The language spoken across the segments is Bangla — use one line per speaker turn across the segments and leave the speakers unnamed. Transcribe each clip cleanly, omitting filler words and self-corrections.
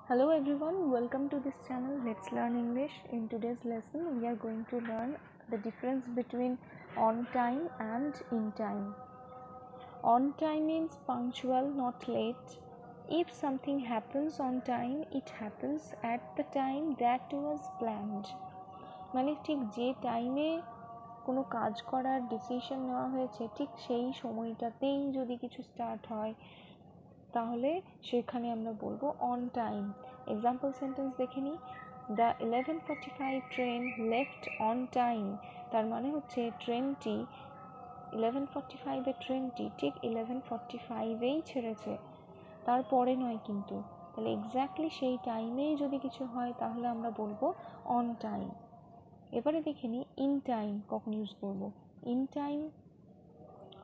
Hello everyone, welcome to this channel. Let's learn English. In today's lesson, we are going to learn the difference between on time and in time. On time means punctual, not late. If something happens on time, it happens at the time that was planned. মানে ঠিক যে টাইমে কোনো কাজ করার ডিসিশন নেওয়া হয়েছে ঠিক সেই সময়টাতেই যদি কিছু স্টার্ট হয় তাহলে সেখানে আমরা বলবো অন টাইম। এক্সাম্পল সেন্টেন্স দেখে নিই। The 11:45 train left on time. তার মানে হচ্ছে ট্রেনটি 11:45-এর ট্রেনটি ঠিক 11:45-এই ছেড়েছে, তারপরে নয় কিন্তু। তাহলে এক্স্যাক্টলি সেই টাইমেই যদি কিছু হয় তাহলে আমরা বলবো অন টাইম। এবারে দেখে নিই ইন টাইম কখন ইউজ করব। ইন টাইম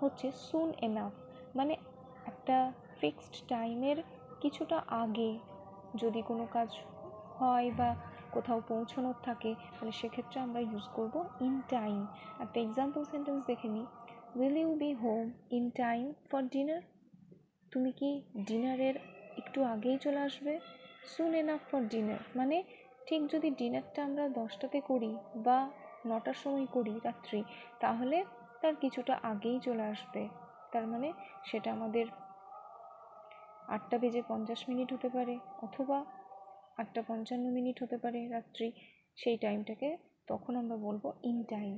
হচ্ছে সুন এনাফ, মানে একটা ফিক্সড টাইমের কিছুটা আগে যদি কোনো কাজ হয় বা কোথাও পৌঁছানোর থাকে তাহলে সেক্ষেত্রে আমরা ইউজ করব ইন টাইম। একটা এক্সাম্পল সেন্টেন্স দেখে নিই। Will you be home in time for dinner? তুমি কি ডিনারের একটু আগেই চলে আসবে? সুন এনাফ ফর ডিনার মানে ঠিক যদি ডিনারটা আমরা 10টাতে করি বা 9টার সময় করি রাত্রি, তাহলে তার কিছুটা আগেই চলে আসবে। তার মানে সেটা আমাদের 8:50 হতে পারে অথবা 8:55 হতে পারে রাত্রি, সেই টাইমটাকে তখন আমরা বলবো ইন টাইম।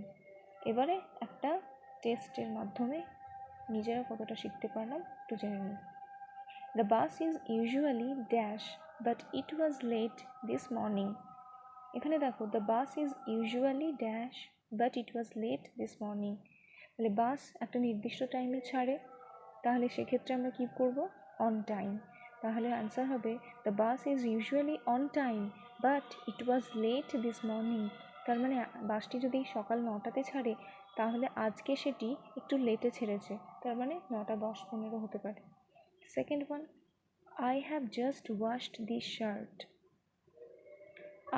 এবারে একটা টেস্টের মাধ্যমে নিজেরা কতটা শিখতে পারলাম একটু জেনে নিই। The bus is usually dash but it was let this morning. এখানে দেখো the bus is usually dash but it was let this morning. তাহলে বাস একটা নির্দিষ্ট টাইমে ছাড়ে, তাহলে সেক্ষেত্রে আমরা কী করব অন টাইম। তাহলে আনসার হবে the bus is usually on time but it was let this morning. তার মানে বাসটি যদি সকাল 9টাতে ছাড়ে তাহলে আজকে সেটি একটু লেটে ছেড়েছে, তার মানে 9:10-15 হতে পারে। Second one, I have just washed this shirt.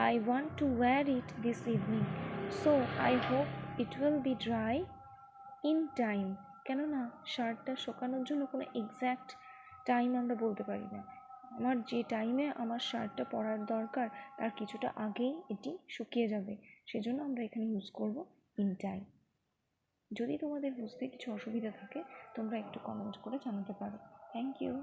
I want to wear it this evening, so I hope it will be dry in time. কেননা শার্টটা শুকানোর জন্য কোনো এক্স্যাক্ট টাইম আমরা বলতে পারি না। আমার যে টাইমে আমার শার্টটা পরার দরকার তার কিছুটা আগেই এটি শুকিয়ে যাবে, সেজন্য আমরা এখানে ইউজ করব ইন টাইম। যদি তোমাদের বুঝতে কিছু অসুবিধা থাকে তোমরা একটু কমেন্ট করে জানাতে পারো। Thank you.